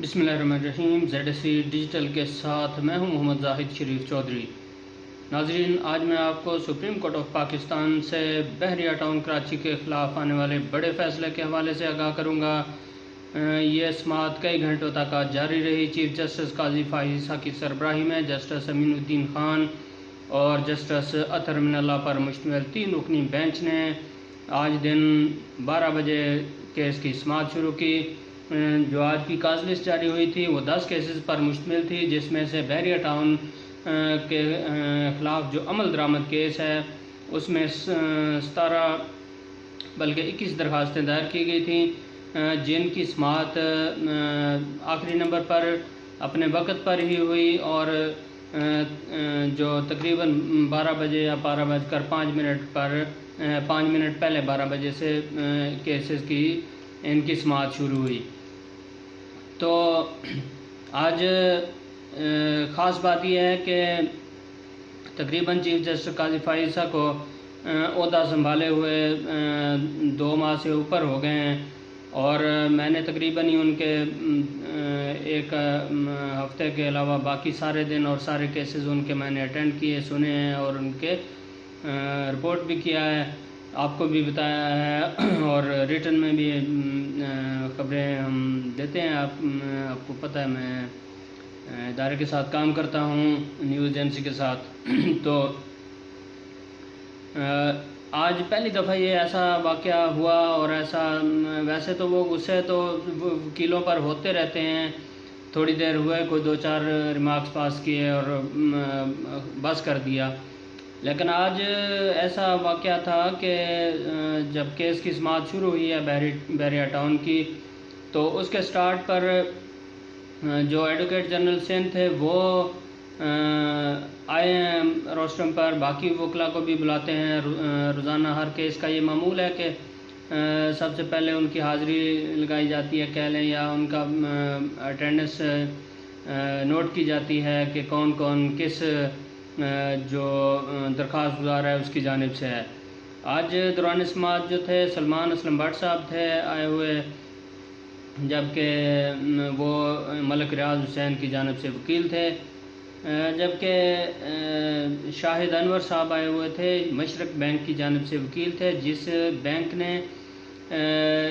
بسم اللہ الرحمن الرحیم۔ ZSC ڈیجیٹل کے ساتھ میں ہوں محمد زاہد شریف چودھری۔ ناظرین، آج میں آپ کو سپریم کورٹ آف پاکستان سے بحریہ ٹاؤن کراچی کے خلاف آنے والے بڑے فیصلے کے حوالے سے آگاہ کروں گا۔ یہ سماعت کئی گھنٹوں تک آج جاری رہی۔ چیف جسٹس قاضی فائز عیسیٰ کی سربراہی میں جسٹس امین الدین خان اور جسٹس اطہر من اللہ پر مشتمل 3 رکنی بینچ نے آج دن 12 بجے کیس کی سماعت شروع کی۔ جو آج کی کاز لسٹ جاری ہوئی تھی وہ 10 کیسز پر مشتمل تھی، جس میں سے بحریہ ٹاؤن کے خلاف جو عمل درآمد کیس ہے اس میں 17 بلکہ 21 درخواستیں دائر کی گئی تھیں، جن کی سماعت آخری نمبر پر اپنے وقت پر ہی ہوئی اور جو تقریباً 12 بجے یا 12:05 پر 5 منٹ پہلے 12 بجے سے کیسز کی ان کی سماعت شروع ہوئی۔ تو آج خاص بات یہ ہے کہ تقریباً چیف جسٹس قاضی فائز عیسیٰ کو عہدہ سنبھالے ہوئے 2 ماہ سے اوپر ہو گئے ہیں، اور میں نے تقریباً ہی ان کے ایک ہفتے کے علاوہ باقی سارے دن اور سارے کیسز ان کے میں نے اٹینڈ کیے، سنے ہیں اور ان کے رپورٹ بھی کیا ہے، آپ کو بھی بتایا ہے اور ریٹن میں بھی خبریں ہم دیتے ہیں۔ آپ کو پتہ ہے میں ادارے کے ساتھ کام کرتا ہوں، نیوز ایجنسی کے ساتھ۔ تو آج پہلی دفعہ یہ ایسا واقعہ ہوا، اور ایسا ویسے تو وہ غصے تو وکیلوں پر ہوتے رہتے ہیں، تھوڑی دیر ہوئے کوئی 2-4 ریمارکس پاس کیے اور بس کر دیا، لیکن آج ایسا واقعہ تھا کہ جب کیس کی سماعت شروع ہوئی ہے بحریہ ٹاؤن کی، تو اس کے سٹارٹ پر جو ایڈوکیٹ جنرل سندھ تھے وہ آئے ہیں روسٹرم پر، باقی وکلاء کو بھی بلاتے ہیں روزانہ۔ ہر کیس کا یہ معمول ہے کہ سب سے پہلے ان کی حاضری لگائی جاتی ہے کہہ لیں، یا ان کا اٹینڈنس نوٹ کی جاتی ہے کہ کون کون کس جو درخواست گزار ہے اس کی جانب سے ہے۔ آج دوران سماعت جو تھے سلمان اسلم بٹ صاحب تھے آئے ہوئے، جبکہ وہ ملک ریاض حسین کی جانب سے وکیل تھے، جبکہ شاہد انور صاحب آئے ہوئے تھے، مشرق بینک کی جانب سے وکیل تھے، جس بینک نے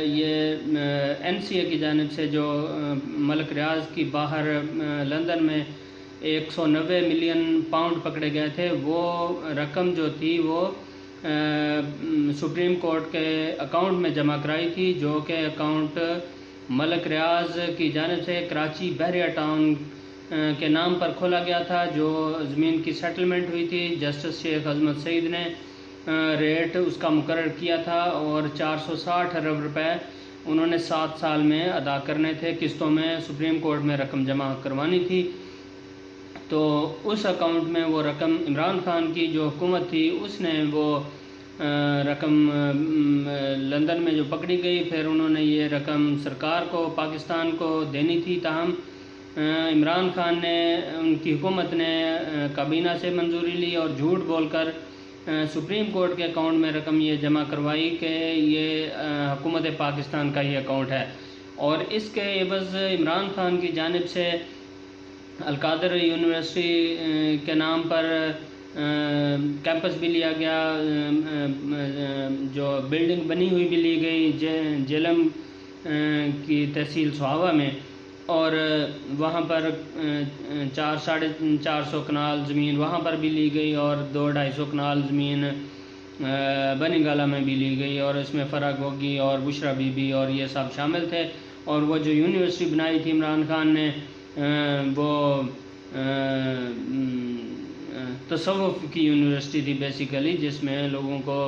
یہ NCA کی جانب سے جو ملک ریاض کی باہر لندن میں 190 ملین پاؤنڈ پکڑے گئے تھے، وہ رقم جو تھی وہ سپریم کورٹ کے اکاؤنٹ میں جمع کرائی تھی، جو کہ اکاؤنٹ ملک ریاض کی جانب سے کراچی بحریہ ٹاؤن کے نام پر کھولا گیا تھا۔ جو زمین کی سیٹلمنٹ ہوئی تھی، جسٹس شیخ عظمت سعید نے ریٹ اس کا مقرر کیا تھا، اور 460 ارب روپے انہوں نے 7 سال میں ادا کرنے تھے، قسطوں میں سپریم کورٹ میں رقم جمع کروانی تھی۔ تو اس اکاؤنٹ میں وہ رقم عمران خان کی جو حکومت تھی اس نے وہ رقم لندن میں جو پکڑی گئی، پھر انہوں نے یہ رقم سرکار کو پاکستان کو دینی تھی، تاہم عمران خان نے ان کی حکومت نے کابینہ سے منظوری لی اور جھوٹ بول کر سپریم کورٹ کے اکاؤنٹ میں رقم یہ جمع کروائی کہ یہ حکومت پاکستان کا ہی اکاؤنٹ ہے، اور اس کے عوض عمران خان کی جانب سے القادر یونیورسٹی کے نام پر کیمپس بھی لیا گیا، جو بلڈنگ بنی ہوئی بھی لی گئی جیلم کی تحصیل سہاوا میں، اور وہاں پر 400-450 کنال زمین وہاں پر بھی لی گئی، اور 200-250 کنال زمین بنی گالہ میں بھی لی گئی، اور اس میں فرح گوگی اور بشرا بی بی اور یہ سب شامل تھے۔ اور وہ جو یونیورسٹی بنائی تھی عمران خان نے، وہ تصوف کی یونیورسٹی تھی بیسیکلی، جس میں لوگوں کو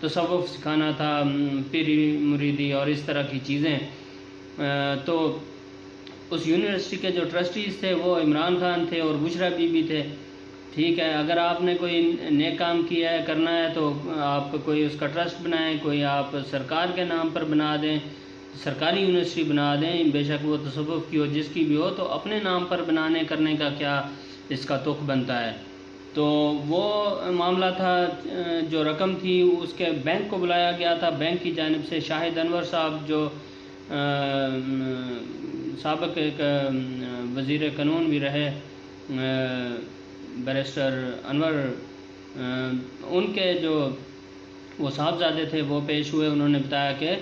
تصوف سکھانا تھا، پیری مریدی اور اس طرح کی چیزیں۔ تو اس یونیورسٹی کے جو ٹرسٹیز تھے وہ عمران خان تھے اور بشرا بی بی تھے۔ ٹھیک ہے، اگر آپ نے کوئی نیک کام کیا ہے کرنا ہے تو آپ کوئی اس کا ٹرسٹ بنائیں، کوئی آپ سرکار کے نام پر بنا دیں، سرکاری یونیورسٹی بنا دیں، بے شک وہ تصوف کی ہو جس کی بھی ہو، تو اپنے نام پر بنانے کرنے کا کیا اس کا تخ بنتا ہے۔ تو وہ معاملہ تھا، جو رقم تھی اس کے بینک کو بلایا گیا تھا، بینک کی جانب سے شاہد انور صاحب جو سابق ایک وزیر قانون بھی رہے بیرسٹر انور، ان کے جو وہ صاحبزادے تھے وہ پیش ہوئے. انہوں نے بتایا کہ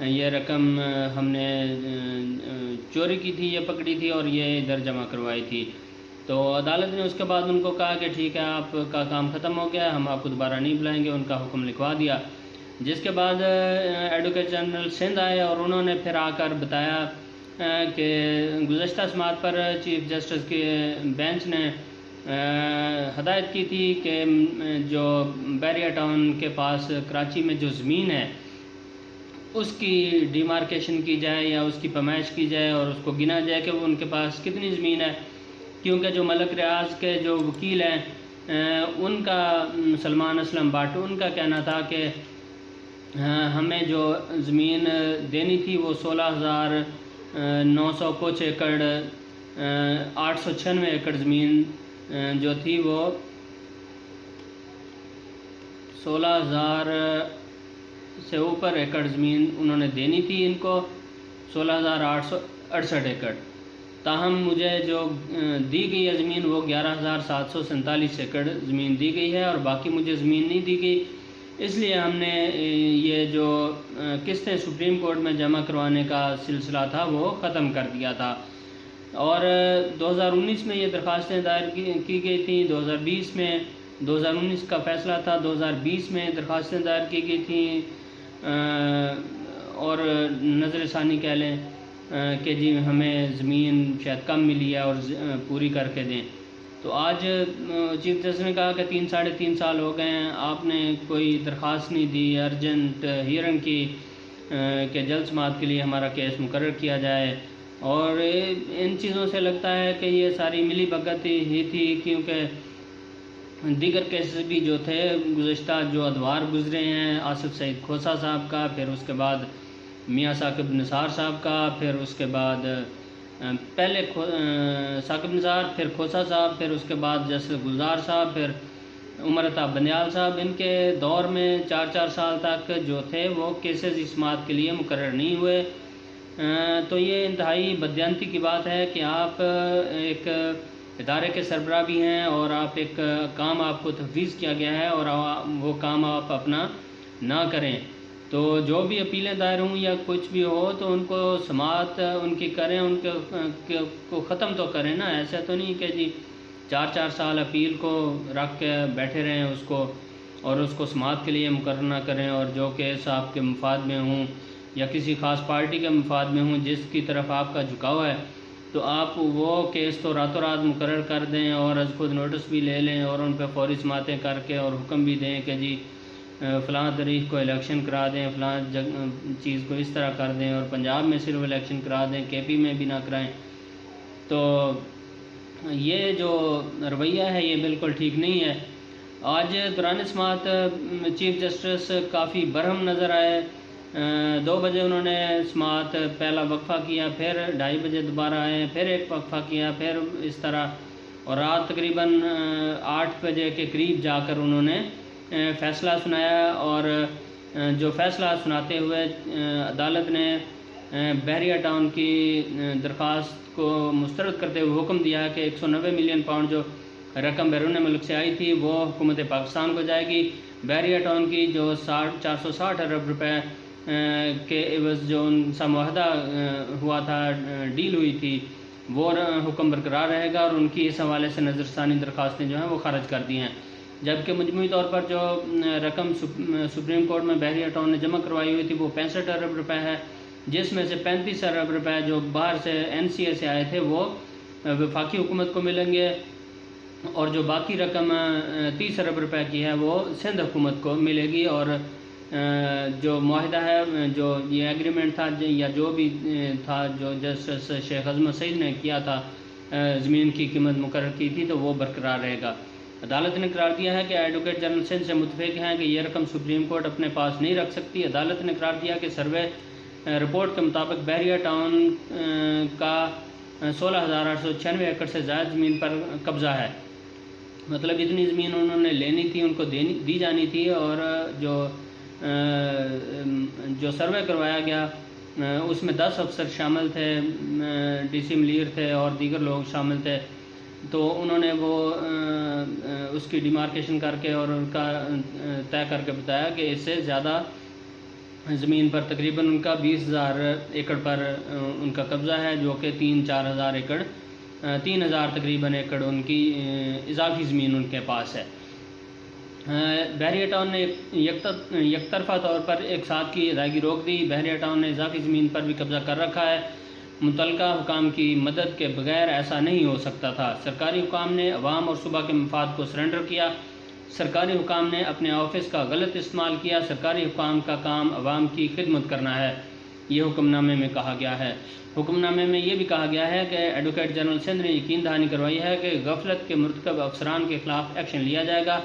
یہ رقم ہم نے چوری کی تھی، یہ پکڑی تھی اور یہ ادھر جمع کروائی تھی. تو عدالت نے اس کے بعد ان کو کہا کہ ٹھیک ہے آپ کا کام ختم ہو گیا، ہم آپ کو دوبارہ نہیں بلائیں گے. ان کا حکم لکھوا دیا. جس کے بعد ایڈوکیٹ جنرل سندھ آئے اور انہوں نے پھر آ کر بتایا کہ گزشتہ سماعت پر چیف جسٹس کے بینچ نے ہدایت کی تھی کہ جو بحریہ ٹاؤن کے پاس کراچی میں جو زمین ہے اس کی ڈیمارکیشن کی جائے یا اس کی پیمائش کی جائے اور اس کو گنا جائے کہ وہ ان کے پاس کتنی زمین ہے. کیونکہ جو ملک ریاض کے جو وکیل ہیں ان کا سلمان اسلم بٹ، ان کا کہنا تھا کہ ہمیں جو زمین دینی تھی وہ 16,900 کچھ ایکڑ 896 ایکڑ زمین جو تھی وہ 16,000 سے اوپر ایکڑ زمین انہوں نے دینی تھی ان کو، 16,868 ایکڑ. تاہم مجھے جو دی گئی ہے زمین وہ 11,747 ایکڑ زمین دی گئی ہے اور باقی مجھے زمین نہیں دی گئی. اس لیے ہم نے یہ جو قسطیں سپریم کورٹ میں جمع کروانے کا سلسلہ تھا وہ ختم کر دیا تھا. اور 2019 میں یہ درخواستیں دائر کی گئی تھیں. 2019 کا فیصلہ تھا، 2020 میں درخواستیں دائر کی گئی تھیں اور نظر ثانی کہہ لیں کہ جی ہمیں زمین شاید کم ملی ہے اور پوری کر کے دیں. تو آج چیف جسٹس نے کہا کہ 3.5 سال ہو گئے ہیں، آپ نے کوئی درخواست نہیں دی ارجنٹ ہیئرنگ کی کہ جلد سماعت کے لیے ہمارا کیس مقرر کیا جائے. اور ان چیزوں سے لگتا ہے کہ یہ ساری ملی بھگت ہی تھی، کیونکہ دیگر کیسز بھی جو تھے گزشتہ جو ادوار گزرے ہیں، آصف سعید کھوسہ صاحب کا، پھر اس کے بعد میاں ثاقب نثار صاحب کا، پھر اس کے بعد پہلے ثاقب نثار، پھر کھوسہ صاحب، پھر اس کے بعد جسٹس گلزار صاحب، پھر عمر عطا بندیال صاحب. ان کے دور میں 4 سال تک جو تھے وہ کیسز سماعت کے لیے مقرر نہیں ہوئے. تو یہ انتہائی بددیانتی کی بات ہے کہ آپ ایک ادارے کے سربراہ بھی ہیں اور آپ ایک کام آپ کو تفویض کیا گیا ہے اور وہ کام آپ اپنا نہ کریں. تو جو بھی اپیلیں دائر ہوں یا کچھ بھی ہو تو ان کو سماعت ان کی کریں، ان کو ختم تو کریں نا. ایسا تو نہیں کہ جی 4 سال اپیل کو رکھ کے بیٹھے رہیں اس کو اور اس کو سماعت کے لیے مقرر نہ کریں، اور جو کیس آپ کے مفاد میں ہوں یا کسی خاص پارٹی کے مفاد میں ہوں جس کی طرف آپ کا جھکاؤ ہے تو آپ وہ کیس تو راتوں رات مقرر کر دیں اور از خود نوٹس بھی لے لیں اور ان پہ فوری سماعتیں کر کے اور حکم بھی دیں کہ جی فلاں تاریخ کو الیکشن کرا دیں، فلاں چیز کو اس طرح کر دیں، اور پنجاب میں صرف الیکشن کرا دیں، کے پی میں بھی نہ کرائیں. تو یہ جو رویہ ہے یہ بالکل ٹھیک نہیں ہے. آج دوران سماعت چیف جسٹس کافی برہم نظر آئے. 2 بجے انہوں نے سماعت پہلا وقفہ کیا، پھر 2:30 بجے دوبارہ آئے، پھر ایک وقفہ کیا، پھر اس طرح، اور رات تقریباً 8 بجے کے قریب جا کر انہوں نے فیصلہ سنایا. اور جو فیصلہ سناتے ہوئے عدالت نے بحریہ ٹاؤن کی درخواست کو مسترد کرتے ہوئے حکم دیا کہ 190 ملین پاؤنڈ جو رقم بیرون ملک سے آئی تھی وہ حکومت پاکستان کو جائے گی. بحریہ ٹاؤن کی جو 460 ارب روپے کے عوض جو ان سے معاہدہ ہوا تھا، ڈیل ہوئی تھی، وہ حکم برقرار رہے گا اور ان کی اس حوالے سے نظر ثانی درخواستیں جو ہیں وہ خارج کر دی ہیں. جبکہ مجموعی طور پر جو رقم سپریم کورٹ میں بحریہ ٹاؤن نے جمع کروائی ہوئی تھی وہ 65 ارب روپے ہے، جس میں سے 35 ارب روپے جو باہر سے NCA سے آئے تھے وہ وفاقی حکومت کو ملیں گے، اور جو باقی رقم 30 ارب روپے کی ہے وہ سندھ حکومت کو ملے گی. اور جو معاہدہ ہے، جو یہ ایگریمنٹ تھا یا جو بھی تھا جو جسٹس شیخ عظمت سعید نے کیا تھا، زمین کی قیمت مقرر کی تھی، تو وہ برقرار رہے گا. عدالت نے قرار دیا ہے کہ ایڈوکیٹ جنرل سندھ سے متفق ہیں کہ یہ رقم سپریم کورٹ اپنے پاس نہیں رکھ سکتی. عدالت نے قرار دیا کہ سروے رپورٹ کے مطابق بحریہ ٹاؤن کا 16,896 ایکڑ سے زائد زمین پر قبضہ ہے. مطلب اتنی زمین انہوں نے لینی تھی، ان کو دی جانی تھی، اور جو سروے کروایا گیا اس میں 10 افسر شامل تھے، ڈی سی ملیر تھے اور دیگر لوگ شامل تھے۔ تو انہوں نے وہ اس کی ڈیمارکیشن کر کے اور ان کا طے کر کے بتایا کہ اس سے زیادہ زمین پر تقریباً ان کا 20,000 ایکڑ پر ان کا قبضہ ہے، جو کہ 3-4 ہزار ایکڑ 3,000 تقریباً ایکڑ ان کی اضافی زمین ان کے پاس ہے۔ بحریہ ٹاؤن نے یک طرفہ طور پر ایک ساتھ کی ادائیگی روک دی۔ بحریہ ٹاؤن نے اضافی زمین پر بھی قبضہ کر رکھا ہے۔ متعلقہ حکام کی مدد کے بغیر ایسا نہیں ہو سکتا تھا۔ سرکاری حکام نے عوام اور صوبہ کے مفاد کو سرنڈر کیا۔ سرکاری حکام نے اپنے آفس کا غلط استعمال کیا۔ سرکاری حکام کا کام عوام کی خدمت کرنا ہے، یہ حکم نامے میں کہا گیا ہے۔ حکم نامے میں یہ بھی کہا گیا ہے کہ ایڈوکیٹ جنرل سندھ نے یقین دہانی کروائی ہے کہ غفلت کے مرتکب افسران کے خلاف ایکشن لیا جائے گا۔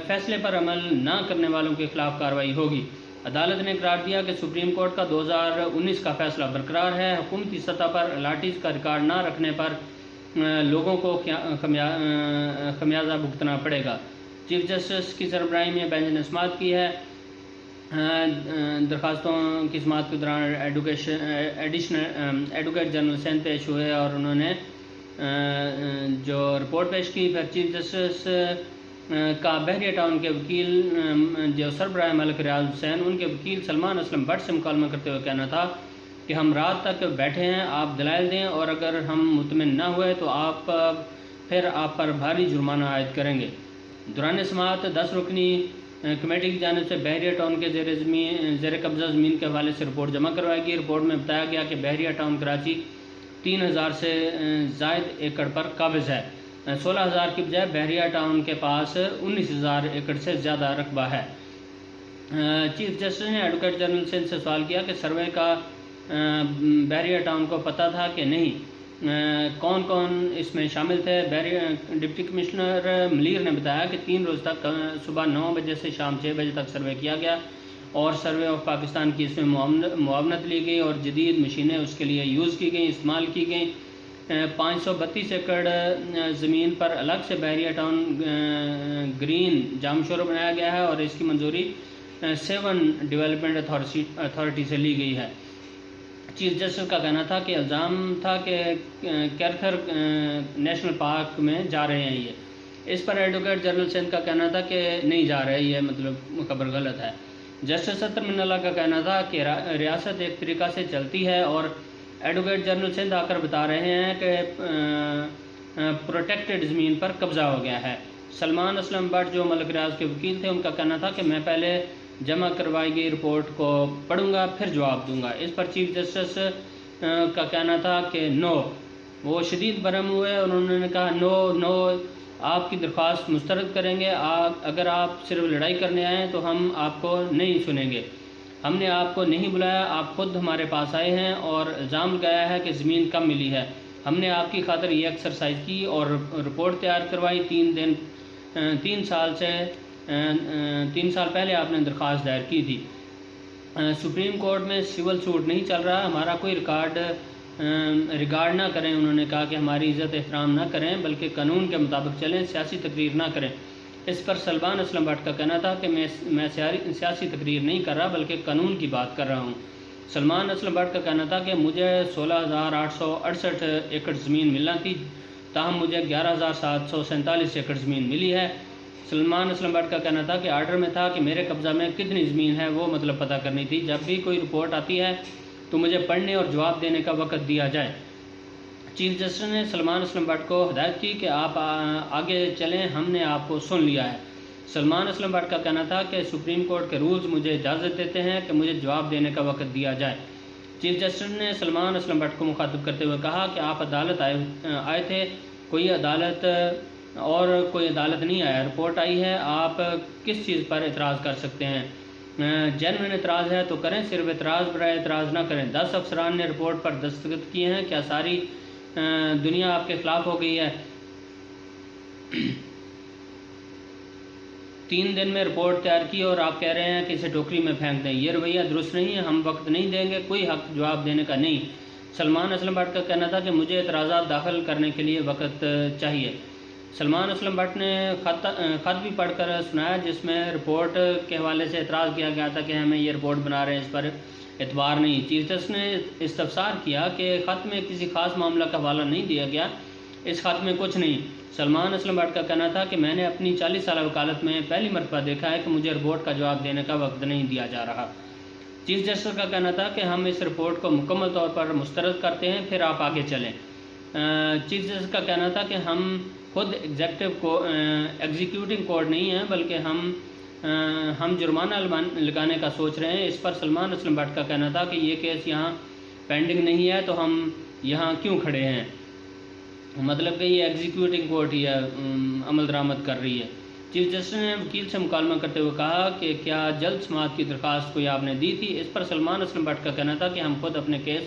فیصلے پر عمل نہ کرنے والوں کے خلاف کارروائی ہوگی۔ عدالت نے قرار دیا کہ سپریم کورٹ کا 2019 کا فیصلہ برقرار ہے۔ حکومتی سطح پر الاٹیز کا ریکارڈ نہ رکھنے پر لوگوں کو خمیازہ بھگتنا پڑے گا۔ چیف جسٹس کی سربراہی میں بینچ نے سماعت کی ہے۔ درخواستوں کی سماعت کے دوران ایڈوکیٹ جنرل سندھ پیش ہوئے اور انہوں نے جو رپورٹ پیش کی۔ پھر چیف جسٹس کا بحریہ ٹاؤن کے وکیل جو سربراہ ملک ریاض حسین، ان کے وکیل سلمان اسلم بٹ سے مکالمہ کرتے ہوئے کہنا تھا کہ ہم رات تک بیٹھے ہیں، آپ دلائل دیں اور اگر ہم مطمئن نہ ہوئے تو پھر آپ پر بھاری جرمانہ عائد کریں گے۔ دوران سماعت 10 رکنی کمیٹی کی جانب سے بحریہ ٹاؤن کے زیر قبضہ زمین کے حوالے سے رپورٹ جمع کروائی گئی۔ رپورٹ میں بتایا گیا کہ بحریہ ٹاؤن کراچی 3,000 سے زائد ایکڑ پر قابض ہے۔ 16,000 کی بجائے بحریہ ٹاؤن کے پاس 19,000 ایکڑ سے زیادہ رقبہ ہے۔ چیف جسٹس نے ایڈوکیٹ جنرل سندھ سے سوال کیا کہ سروے کا بحریہ ٹاؤن کو پتہ تھا کہ نہیں، کون کون اس میں شامل تھے۔ ڈپٹی کمشنر ملیر نے بتایا کہ 3 روز تک صبح 9 بجے سے شام 6 بجے تک سروے کیا گیا اور سروے آف پاکستان کی اس میں معاونت لی گئی اور جدید مشینیں اس کے لیے یوز کی گئیں، استعمال کی گئیں۔ 532 ایکڑ زمین پر الگ سے بحریہ ٹاؤن گرین جام شور بنایا گیا ہے اور اس کی منظوری 7 ڈیولپمنٹ اتھارٹی سے لی گئی ہے۔ چیف جسٹس کا کہنا تھا کہ الزام تھا کہ کیرتھر نیشنل پارک میں جا رہے ہیں یہ۔ اس پر ایڈوکیٹ جنرل سندھ کا کہنا تھا کہ نہیں جا رہے، یہ مطلب خبر غلط ہے۔ جسٹس ستر من اللہ کا کہنا تھا کہ ریاست ایک طریقہ سے چلتی ہے اور ایڈوکیٹ جنرل سندھ آ کر بتا رہے ہیں کہ پروٹیکٹڈ زمین پر قبضہ ہو گیا ہے۔ سلمان اسلم بٹ جو ملک ریاض کے وکیل تھے، ان کا کہنا تھا کہ میں پہلے جمع کروائی گئی رپورٹ کو پڑھوں گا پھر جواب دوں گا۔ اس پر چیف جسٹس کا کہنا تھا کہ نو، وہ شدید برہم ہوئے اور انہوں نے کہا نو آپ کی درخواست مسترد کریں گے، اگر آپ صرف لڑائی کرنے آئے ہیں تو ہم آپ کو نہیں سنیں گے، ہم نے آپ کو نہیں بلایا، آپ خود ہمارے پاس آئے ہیں اور الزام لگایا ہے کہ زمین کم ملی ہے، ہم نے آپ کی خاطر یہ ایکسرسائز کی اور رپورٹ تیار کروائی۔ 3 سال پہلے آپ نے درخواست دائر کی تھی۔ سپریم کورٹ میں سول سوٹ نہیں چل رہا، ہمارا کوئی ریگارڈ نہ کریں، انہوں نے کہا کہ ہماری عزت احترام نہ کریں بلکہ قانون کے مطابق چلیں، سیاسی تقریر نہ کریں۔ اس پر سلمان اسلم بٹ کا کہنا تھا کہ میں سیاسی تقریر نہیں کر رہا بلکہ قانون کی بات کر رہا ہوں۔ سلمان اسلم بٹ کا کہنا تھا کہ مجھے 16,868 ایکڑ زمین ملنا تھی، تاہم مجھے 11,747 ایکڑ زمین ملی ہے۔ سلمان اسلم بٹ کا کہنا تھا کہ آرڈر میں تھا کہ میرے قبضہ میں کتنی زمین ہے وہ مطلب پتہ کرنی تھی، جب بھی کوئی رپورٹ آتی ہے تو مجھے پڑھنے اور جواب دینے کا وقت دیا جائے۔ چیف جسٹس نے سلمان اسلم بٹ کو ہدایت کی کہ آپ آگے چلیں، ہم نے آپ کو سن لیا ہے۔ سلمان اسلم بٹ کا کہنا تھا کہ سپریم کورٹ کے رولز مجھے اجازت دیتے ہیں کہ مجھے جواب دینے کا وقت دیا جائے۔ چیف جسٹس نے سلمان اسلم بٹ کو مخاطب کرتے ہوئے کہا کہ آپ عدالت آئے تھے، کوئی عدالت نہیں آیا، رپورٹ آئی ہے، آپ کس چیز پر اعتراض کر سکتے ہیں؟ جینوئن اعتراض ہے تو کریں، صرف اعتراض برائے اعتراض نہ کریں۔ 10 افسران نے رپورٹ پر دستخط کیے ہیں، کیا ساری دنیا آپ کے خلاف ہو گئی ہے؟ 3 دن میں رپورٹ تیار کی اور آپ کہہ رہے ہیں کہ اسے ٹوکری میں پھینک دیں، یہ رویہ درست نہیں ہے، ہم وقت نہیں دیں گے، کوئی حق جواب دینے کا نہیں۔ سلمان اسلم بٹ کا کہنا تھا کہ مجھے اعتراضات داخل کرنے کے لیے وقت چاہیے۔ سلمان اسلم بٹ نے خط بھی پڑھ کر سنایا جس میں رپورٹ کے حوالے سے اعتراض کیا گیا تھا کہ ہمیں یہ رپورٹ بنا رہے ہیں، اس پر اعتبار نہیں۔ چیف جسٹس نے استفسار کیا کہ خط میں کسی خاص معاملہ کا حوالہ نہیں دیا گیا، اس خط میں کچھ نہیں۔ سلمان اسلم بٹ کا کہنا تھا کہ میں نے اپنی 40 سالہ وکالت میں پہلی مرتبہ دیکھا ہے کہ مجھے رپورٹ کا جواب دینے کا وقت نہیں دیا جا رہا۔ چیف جسٹس کا کہنا تھا کہ ہم اس رپورٹ کو مکمل طور پر مسترد کرتے ہیں، پھر آپ آگے چلیں۔ چیف جسٹس کا کہنا تھا کہ ہم خود ایگزیکیوٹنگ کورٹ نہیں ہیں، بلکہ ہم جرمانہ لگانے کا سوچ رہے ہیں۔ اس پر سلمان اسلم بٹ کا کہنا تھا کہ یہ کیس یہاں پینڈنگ نہیں ہے تو ہم یہاں کیوں کھڑے ہیں، مطلب کہ یہ ایگزیکیوٹنگ کورٹ ہی ہے عمل درآمد کر رہی ہے۔ چیف جسٹس نے وکیل سے مکالمہ کرتے ہوئے کہا کہ کیا جلد سماعت کی درخواست کوئی آپ نے دی تھی؟ اس پر سلمان اسلم بٹ کا کہنا تھا کہ ہم خود اپنے کیس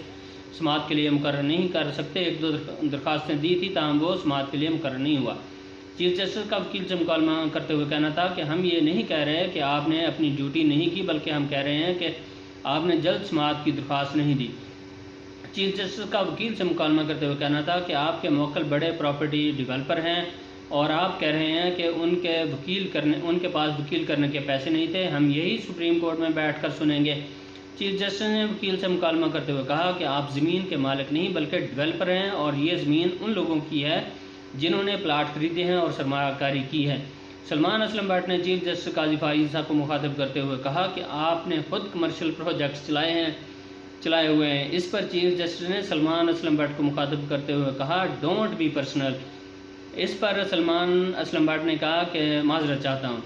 سماعت کے لیے مقرر نہیں کر سکتے، 1-2 درخواستیں دی تھی تاہم وہ سماعت کے لیے مقرر نہیں ہوا۔ چیف جسٹس کا وکیل سے مکالمہ کرتے ہوئے کہنا تھا کہ ہم یہ نہیں کہہ رہے کہ آپ نے اپنی ڈیوٹی نہیں کی، بلکہ ہم کہہ رہے ہیں کہ آپ نے جلد سماعت کی درخواست نہیں دی۔ چیف جسٹس کا وکیل سے مکالمہ کرتے ہوئے کہنا تھا کہ آپ کے موکل بڑے پراپرٹی ڈیولپر ہیں اور آپ کہہ رہے ہیں کہ ان کے پاس وکیل کرنے کے پیسے نہیں تھے، ہم یہی سپریم کورٹ میں بیٹھ کر سنیں گے۔ چیف جسٹس نے وکیل سے مکالمہ کرتے ہوئے کہا کہ آپ زمین کے مالک نہیں بلکہ ڈیولپر ہیں اور یہ زمین ان لوگوں کی ہے جنہوں نے پلاٹ خریدے ہیں اور سرمایہ کاری کی ہے۔ سلمان اسلم بٹ نے چیف جسٹس قاضی فائز عیسیٰ کو مخاطب کرتے ہوئے کہا کہ آپ نے خود کمرشل پروجیکٹس چلائے ہوئے ہیں۔ اس پر چیف جسٹس نے سلمان اسلم بٹ کو مخاطب کرتے ہوئے کہا ڈونٹ بی پرسنل۔ اس پر سلمان اسلم بٹ نے کہا کہ معذرت چاہتا ہوں۔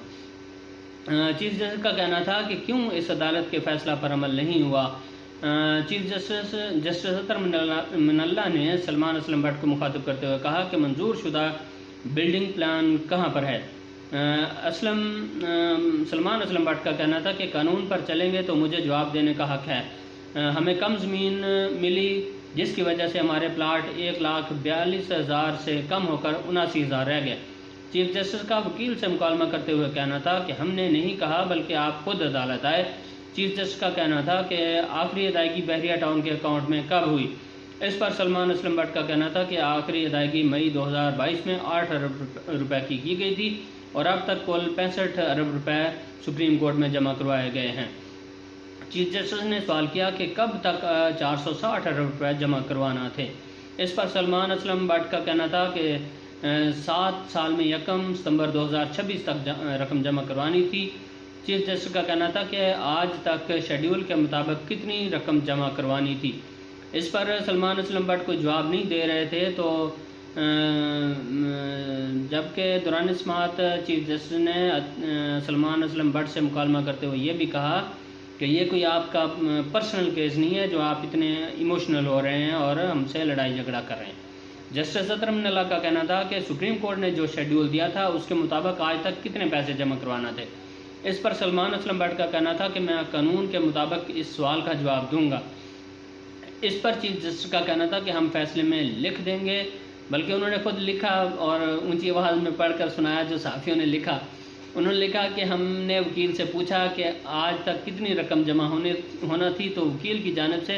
چیف جسٹس کا کہنا تھا کہ کیوں اس عدالت کے فیصلہ پر عمل نہیں ہوا۔ چیف جسٹس اطہر من اللہ نے سلمان اسلم بٹ کو مخاطب کرتے ہوئے کہا کہ منظور شدہ بلڈنگ پلان کہاں پر ہے؟ سلمان اسلم بٹ کا کہنا تھا کہ قانون پر چلیں گے تو مجھے جواب دینے کا حق ہے، ہمیں کم زمین ملی جس کی وجہ سے ہمارے پلاٹ 1,42,000 سے کم ہو کر 79,000 رہ گئے۔ چیف جسٹس کا وکیل سے مکالمہ کرتے ہوئے کہنا تھا کہ ہم نے نہیں کہا بلکہ آپ خود عدالت آئے۔ چیف جسٹس کا کہنا تھا کہ آخری ادائیگی بحریہ ٹاؤن کے اکاؤنٹ میں کب ہوئی؟ اس پر سلمان اسلم بٹ کا کہنا تھا کہ آخری ادائیگی مئی 2022 میں 8 ارب روپے کی گئی تھی اور اب تک کل 65 ارب روپے سپریم کورٹ میں جمع کروائے گئے ہیں۔ چیف جسٹس نے سوال کیا کہ کب تک 460 ارب روپے جمع کروانا تھے؟ اس پر سلمان اسلم بٹ کا کہنا تھا کہ 7 سال میں 1 ستمبر 2026 تک رقم جمع کروانی تھی۔ چیف جسٹس کا کہنا تھا کہ آج تک شیڈیول کے مطابق کتنی رقم جمع کروانی تھی؟ اس پر سلمان اسلم بٹ کو جواب نہیں دے رہے تھے تو جبکہ دوران سماعت چیف جسٹس نے سلمان اسلم بٹ سے مکالمہ کرتے ہوئے یہ بھی کہا کہ یہ کوئی آپ کا پرسنل کیس نہیں ہے جو آپ اتنے ایموشنل ہو رہے ہیں اور ہم سے لڑائی جھگڑا کر رہے ہیں۔ جسٹس اطہر من اللہ کا کہنا تھا کہ سپریم کورٹ نے جو شیڈیول دیا تھا اس کے مطابق آج تک کتنے پیسے جمع کروانا تھے؟ اس پر سلمان اسلم بٹ کا کہنا تھا کہ میں قانون کے مطابق اس سوال کا جواب دوں گا۔ اس پر چیف جسٹس کا کہنا تھا کہ ہم فیصلے میں لکھ دیں گے، بلکہ انہوں نے خود لکھا اور اونچی آواز میں پڑھ کر سنایا جو صحافیوں نے لکھا۔ انہوں نے لکھا کہ ہم نے وکیل سے پوچھا کہ آج تک کتنی رقم جمع ہونا تھی تو وکیل کی جانب سے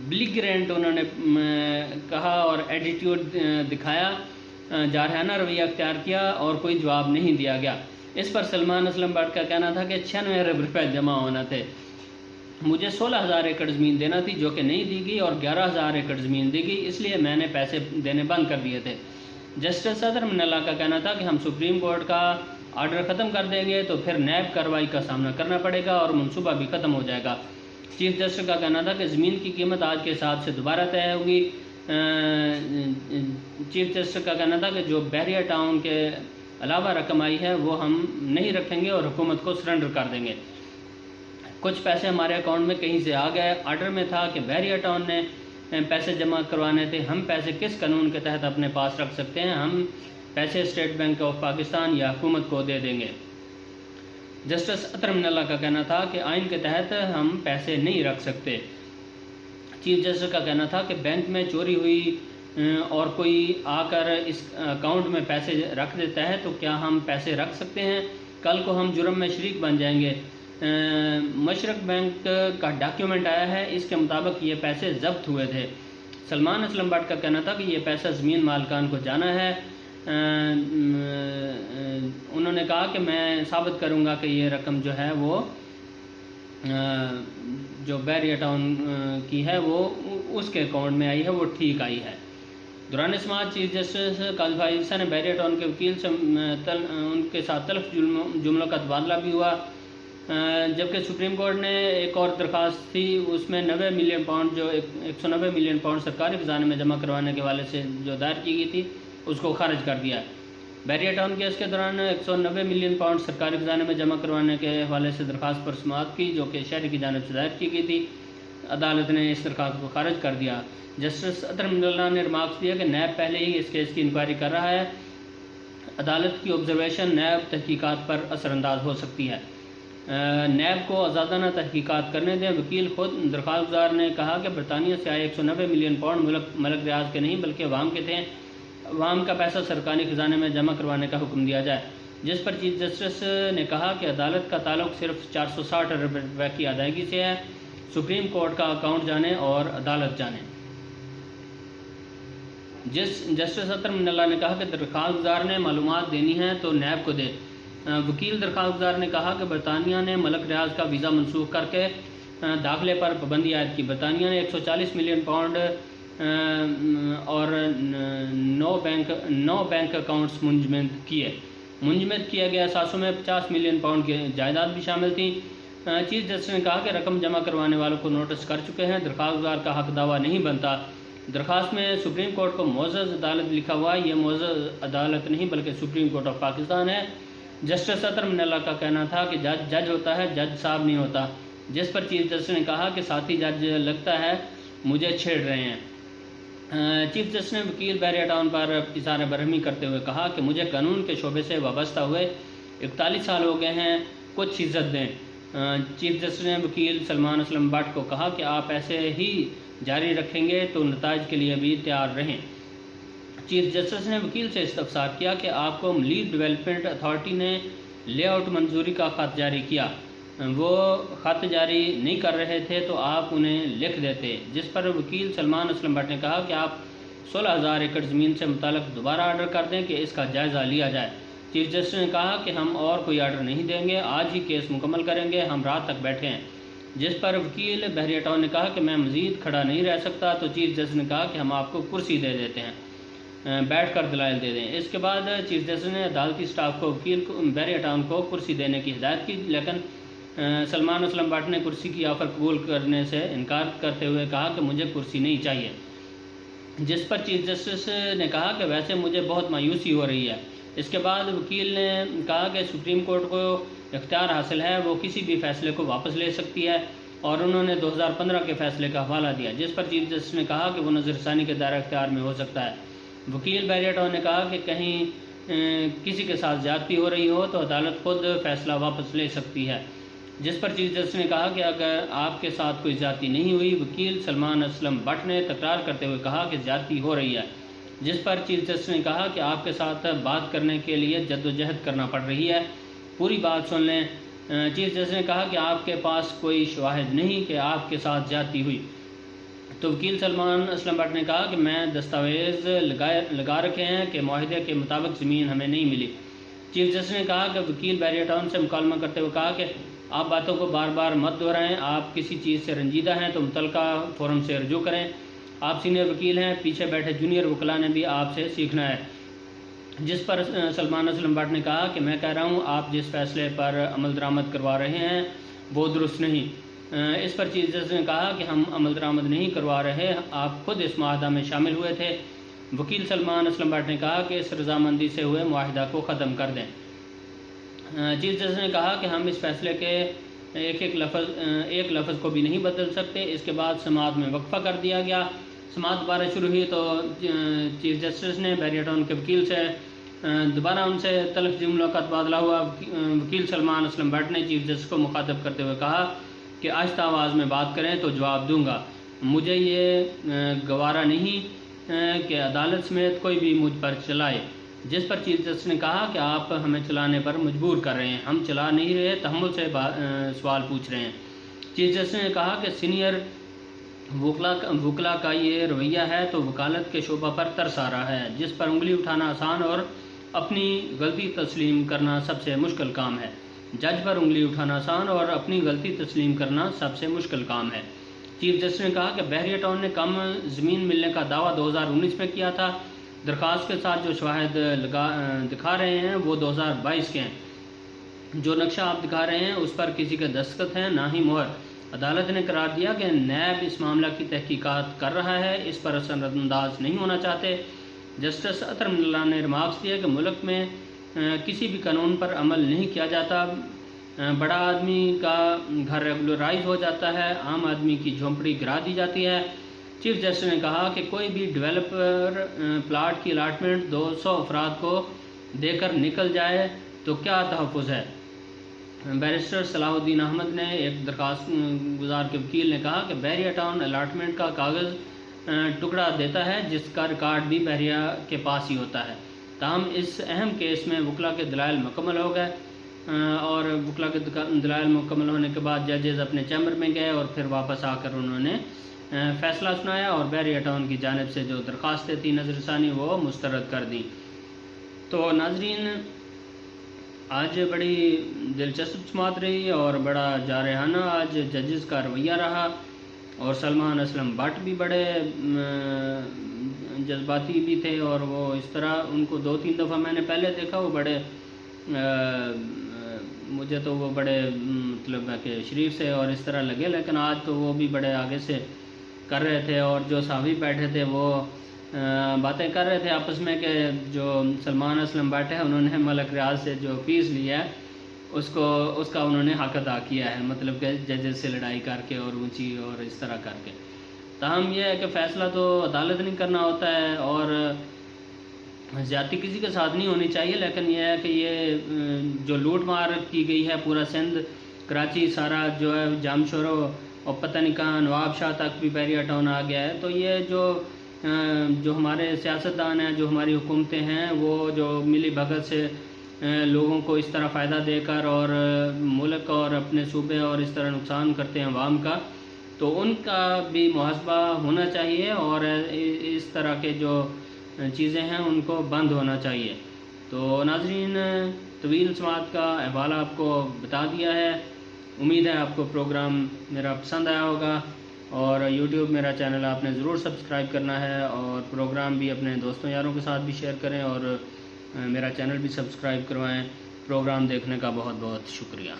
بلیگرینٹ انہوں نے کہا اور ایٹیٹیوڈ دکھایا، جارحانہ رویہ اختیار کیا اور کوئی جواب نہیں دیا گیا۔ اس پر سلمان اسلم بٹ کا کہنا تھا کہ 96 ارب روپے جمع ہونا تھے، مجھے 16,000 ایکڑ زمین دینا تھی جو کہ نہیں دی گئی اور 11,000 ایکڑ زمین دی گئی، اس لیے میں نے پیسے دینے بند کر دیے تھے۔ جسٹس اطہر من اللہ کا کہنا تھا کہ ہم سپریم کورٹ کا آرڈر ختم کر دیں گے تو پھر نیب کارروائی کا سامنا کرنا پڑے گا اور منصوبہ بھی ختم ہو جائے گا۔ چیف جسٹس کا کہنا تھا کہ زمین کی قیمت آج کے حساب سے دوبارہ طے ہوگی۔ چیف جسٹس کا کہنا تھا کہ جو بحریہ ٹاؤن کے علاوہ رقم آئی ہے وہ ہم نہیں رکھیں گے اور حکومت کو سرنڈر کر دیں گے۔ کچھ پیسے ہمارے اکاؤنٹ میں کہیں سے آ گئے، آرڈر میں تھا کہ بحریہ ٹاؤن نے پیسے جمع کروانے تھے، ہم پیسے کس قانون کے تحت اپنے پاس رکھ سکتے ہیں؟ ہم پیسے اسٹیٹ بینک آف پاکستان یا حکومت کو دے دیں گے۔ جسٹس اطہر من اللہ کا کہنا تھا کہ آئین کے تحت ہم پیسے نہیں رکھ سکتے۔ چیف جسٹس کا کہنا تھا کہ بینک میں چوری ہوئی اور کوئی آ کر اس اکاؤنٹ میں پیسے رکھ دیتا ہے تو کیا ہم پیسے رکھ سکتے ہیں؟ کل کو ہم جرم میں شریک بن جائیں گے۔ مشرق بینک کا ڈاکیومنٹ آیا ہے، اس کے مطابق یہ پیسے ضبط ہوئے تھے۔ سلمان اسلم بٹ کا کہنا تھا کہ یہ پیسہ زمین مالکان کو جانا ہے۔ انہوں نے کہا کہ میں ثابت کروں گا کہ یہ رقم جو ہے وہ جو بحریہ ٹاؤن کی ہے وہ اس کے اکاؤنٹ میں آئی ہے، وہ ٹھیک آئی ہے۔ دوران سماعت چیف جسٹس قاضی فائز عیسیٰ نے بحریہ ٹاؤن کے وکیل سے ان کے ساتھ تلخ جملوں کا تبادلہ بھی ہوا، جبکہ سپریم کورٹ نے ایک اور درخواست تھی، اس میں 90 ملین پاؤنڈ جو 190 ملین پاؤنڈ سرکاری خزانے میں جمع کروانے کے حوالے سے جو دائر کی گئی تھی اس کو خارج کر دیا۔ بحریہ ٹاؤن کیس کے دوران 190 ملین پاؤنڈ سرکاری خزانے میں جمع کروانے کے حوالے سے درخواست پر سماعت کی، جو کہ شہری کی جانب سے دائر کی گئی تھی۔ عدالت نے اس درخواست کو خارج کر دیا۔ جسٹس اطہر من اللہ نے ریمارکس دیا کہ نیب پہلے ہی اس کیس کی انکوائری کر رہا ہے، عدالت کی آبزرویشن نیب تحقیقات پر اثر انداز ہو سکتی ہے، نیب کو آزادانہ تحقیقات کرنے دیں۔ وکیل خود درخواست گزار نے کہا کہ برطانیہ سے آئے 190 ملین پاؤنڈ ملک ریاض کے نہیں بلکہ عوام کے تھے، عوام کا پیسہ سرکاری خزانے میں جمع کروانے کا حکم دیا جائے، جس پر چیف جسٹس نے کہا کہ عدالت کا تعلق صرف 460 ارب روپے کی ادائیگی سے ہے، سپریم کورٹ کا اکاؤنٹ جانے اور عدالت جانے۔ جسٹس اطہر من اللہ نے کہا کہ درخواست گزار نے معلومات دینی ہیں تو نیب کو دے۔ وکیل درخواست گزار نے کہا کہ برطانیہ نے ملک ریاض کا ویزا منسوخ کر کے داخلے پر پابندی عائد کی۔ برطانیہ نے 140 ملین پاؤنڈ اور 9 بینک اکاؤنٹس منجمد کیے۔ منجمد کیا گیا اثاثوں میں 50 ملین پاؤنڈ کی جائیداد بھی شامل تھی۔ چیف جسٹس نے کہا کہ رقم جمع کروانے والوں کو نوٹس کر چکے ہیں، درخواست گزار کا حق دعویٰ نہیں بنتا۔ درخواست میں سپریم کورٹ کو معزز عدالت لکھا ہوا ہے، یہ معزز عدالت نہیں بلکہ سپریم کورٹ آف پاکستان ہے۔ جسٹس اطہر من اللہ کا کہنا تھا کہ جج ہوتا ہے، جج صاحب نہیں ہوتا، جس پر چیف جسٹس نے کہا کہ ساتھی جج لگتا ہے مجھے چھیڑ رہے ہیں۔ چیف جسٹس نے وکیل بحریہ ٹاؤن پر اظہار برہمی کرتے ہوئے کہا کہ مجھے قانون کے شعبے سے وابستہ ہوئے 41 سال ہو گئے ہیں، کچھ عزت دیں۔ چیف جسٹس نے وکیل سلمان اسلم بٹ کو کہا کہ آپ ایسے ہی جاری رکھیں گے تو نتائج کے لیے بھی تیار رہیں۔ چیف جسٹس نے وکیل سے استفسار کیا کہ آپ کو ملیل ڈیولپمنٹ اتھارٹی نے لے آؤٹ منظوری کا خط جاری کیا، وہ خط جاری نہیں کر رہے تھے تو آپ انہیں لکھ دیتے، جس پر وکیل سلمان اسلم بٹ نے کہا کہ آپ 16,000 ایکڑ زمین سے متعلق دوبارہ آرڈر کر دیں کہ اس کا جائزہ لیا جائے۔ چیف جسٹس نے کہا کہ ہم اور کوئی آرڈر نہیں دیں گے، آج ہی کیس مکمل کریں گے، ہم رات تک بیٹھے ہیں، جس پر وکیل بحریہ ٹاؤن نے کہا کہ میں مزید کھڑا نہیں رہ سکتا، تو چیف جسٹس نے کہا کہ ہم آپ کو کرسی دے دیتے ہیں، بیٹھ کر دلائل دے دیں۔ اس کے بعد چیف جسٹس نے عدالتی سٹاف کو وکیل بحریہ ٹاؤن کو کرسی دینے کی ہدایت کی، لیکن سلمان اسلم بٹ نے کرسی کی آفر قبول کرنے سے انکار کرتے ہوئے کہا کہ مجھے کرسی نہیں چاہیے، جس پر چیف جسٹس نے کہا کہ ویسے مجھے بہت مایوسی ہو رہی ہے۔ اس کے بعد وکیل نے کہا کہ سپریم کورٹ کو اختیار حاصل ہے، وہ کسی بھی فیصلے کو واپس لے سکتی ہے، اور انہوں نے 2015 کے فیصلے کا حوالہ دیا، جس پر چیف جسٹس نے کہا کہ وہ نظر ثانی کے دائرہ اختیار میں ہو سکتا ہے۔ وکیل بحریہ ٹاؤن نے کہا کہ کہیں کسی کے ساتھ زیادتی ہو رہی ہو تو عدالت خود فیصلہ واپس لے سکتی ہے، جس پر چیف جسٹس نے کہا کہ اگر آپ کے ساتھ کوئی زیادتی نہیں ہوئی۔ وکیل سلمان اسلم بٹ نے تکرار کرتے ہوئے کہا کہ زیادتی ہو رہی ہے، جس پر چیف جسٹس نے کہا کہ آپ کے ساتھ بات کرنے کے لیے جدوجہد کرنا پڑ رہی ہے، پوری بات سن لیں۔ چیف جسٹس نے کہا کہ آپ کے پاس کوئی شواہد نہیں کہ آپ کے ساتھ زیادتی ہوئی، تو وکیل سلمان اسلم بٹ نے کہا کہ میں دستاویز لگا رکھے ہیں کہ معاہدے کے مطابق زمین ہمیں نہیں ملی۔ چیف جسٹس نے کہا کہ وکیل بحریہ ٹاؤن سے مکالمہ کرتے ہوئے کہا کہ آپ باتوں کو بار بار مت دہرائیں، آپ کسی چیز سے رنجیدہ ہیں تو متعلقہ فورم سے رجوع کریں، آپ سینئر وکیل ہیں، پیچھے بیٹھے جونیئر وکلاء نے بھی آپ سے سیکھنا ہے، جس پر سلمان اسلم بٹ نے کہا کہ میں کہہ رہا ہوں آپ جس فیصلے پر عمل درآمد کروا رہے ہیں وہ درست نہیں۔ اس پر چیف جسٹس نے کہا کہ ہم عمل درآمد نہیں کروا رہے، آپ خود اس معاہدہ میں شامل ہوئے تھے۔ وکیل سلمان اسلم بٹ نے کہا کہ اس رضامندی سے ہوئے معاہدہ کو ختم کر دیں۔ چیف جسٹس نے کہا کہ ہم اس فیصلے کے ایک لفظ کو بھی نہیں بدل سکتے۔ اس کے بعد سماعت میں وقفہ کر دیا گیا۔ سماعت دوبارہ شروع ہوئی تو چیف جسٹس نے بحریہ ٹاؤن کے وکیل سے دوبارہ ان سے تلخ جملوں کا تبادلہ ہوا۔ وکیل سلمان اسلم بٹ نے چیف جسٹس کو مخاطب کرتے ہوئے کہا کہ آہستہ آواز میں بات کریں تو جواب دوں گا، مجھے یہ گوارا نہیں کہ عدالت سمیت کوئی بھی مجھ پر چلائے، جس پر چیف جسٹس نے کہا کہ آپ ہمیں چلانے پر مجبور کر رہے ہیں، ہم چلا نہیں رہے، تحمل سے سوال پوچھ رہے ہیں۔ چیف جسٹس نے کہا کہ سینئر وکلاء کا یہ رویہ ہے تو وکالت کے شعبہ پر ترس آ رہا ہے، جس پر انگلی اٹھانا آسان اور اپنی غلطی تسلیم کرنا سب سے مشکل کام ہے۔ جج پر انگلی اٹھانا آسان اور اپنی غلطی تسلیم کرنا سب سے مشکل کام ہے۔ چیف جسٹس نے کہا کہ بحریہ ٹاؤن نے کم زمین ملنے کا دعویٰ 2019 میں کیا تھا۔ درخواست کے ساتھ جو شواہد دکھا رہے ہیں وہ 2022 کے ہیں۔ جو نقشہ آپ دکھا رہے ہیں اس پر کسی کے دستخط ہیں، نہ ہی مہر۔ عدالت نے قرار دیا کہ نیب اس معاملہ کی تحقیقات کر رہا ہے، اس پر اثر انداز نہیں ہونا چاہتے۔ جسٹس اطہر من اللہ نے ریمارکس دیا کہ ملک میں کسی بھی قانون پر عمل نہیں کیا جاتا۔ بڑا آدمی کا گھر ریگولرائز ہو جاتا ہے، عام آدمی کی جھونپڑی گرا دی جاتی ہے۔ چیف جسٹس نے کہا کہ کوئی بھی ڈیولپر پلاٹ کی الاٹمنٹ 200 افراد کو دے کر نکل جائے تو کیا تحفظ ہے۔ بیرسٹر صلاح الدین احمد نے ایک درخواست گزار کے وکیل نے کہا کہ بحریہ ٹاؤن الاٹمنٹ کا کاغذ ٹکڑا دیتا ہے جس کا ریکارڈ بھی بحریہ کے پاس ہی ہوتا ہے۔ تاہم اس اہم کیس میں وکلا کے دلائل مکمل ہو گئے اور وکلا کے دلائل مکمل ہونے کے بعد ججز اپنے چیمبر میں گئے اور پھر واپس آ کر انہوں نے فیصلہ سنایا اور بحریہ ٹاؤن کی جانب سے جو درخواستیں تھیں نظر ثانی وہ مسترد کر دیں۔ تو ناظرین، آج بڑی دلچسپ سماعت رہی اور بڑا جارحانہ آج ججز کا رویہ رہا، اور سلمان اسلم بٹ بھی بڑے جذباتی بھی تھے، اور وہ اس طرح ان کو 2-3 دفعہ میں نے پہلے دیکھا، وہ بڑے مجھے تو وہ بڑے مطلب ہے کہ شریف سے اور اس طرح لگے، لیکن آج تو وہ بھی بڑے آگے سے کر رہے تھے، اور جو صحافی بیٹھے تھے وہ باتیں کر رہے تھے آپس میں کہ جو سلمان اسلم بٹ ہے انہوں نے ملک ریاض سے جو فیس لیا ہے اس کا انہوں نے حق ادا کیا ہے، مطلب کہ ججز سے لڑائی کر کے اور اونچی اور اس طرح کر کے۔ تاہم یہ ہے کہ فیصلہ تو عدالت نہیں کرنا ہوتا ہے اور زیادتی کسی کے ساتھ نہیں ہونی چاہیے، لیکن یہ ہے کہ یہ جو لوٹ مار کی گئی ہے پورا سندھ، کراچی سارا جو ہے جام شورو اور پتہ نہیں کہاں نواب شاہ تک بھی بحریہ ٹاؤن آ گیا ہے، تو یہ جو ہمارے سیاستدان ہیں، جو ہماری حکومتیں ہیں، وہ جو ملی بھگت سے لوگوں کو اس طرح فائدہ دے کر اور ملک اور اپنے صوبے اور اس طرح نقصان کرتے ہیں عوام کا، تو ان کا بھی محاسبہ ہونا چاہیے اور اس طرح کے جو چیزیں ہیں ان کو بند ہونا چاہیے۔ تو ناظرین، طویل سماعت کا احوال آپ کو بتا دیا ہے، امید ہے آپ کو پروگرام میرا پسند آیا ہوگا، اور یوٹیوب میرا چینل آپ نے ضرور سبسکرائب کرنا ہے، اور پروگرام بھی اپنے دوستوں یاروں کے ساتھ بھی شیئر کریں اور میرا چینل بھی سبسکرائب کروائیں۔ پروگرام دیکھنے کا بہت بہت شکریہ۔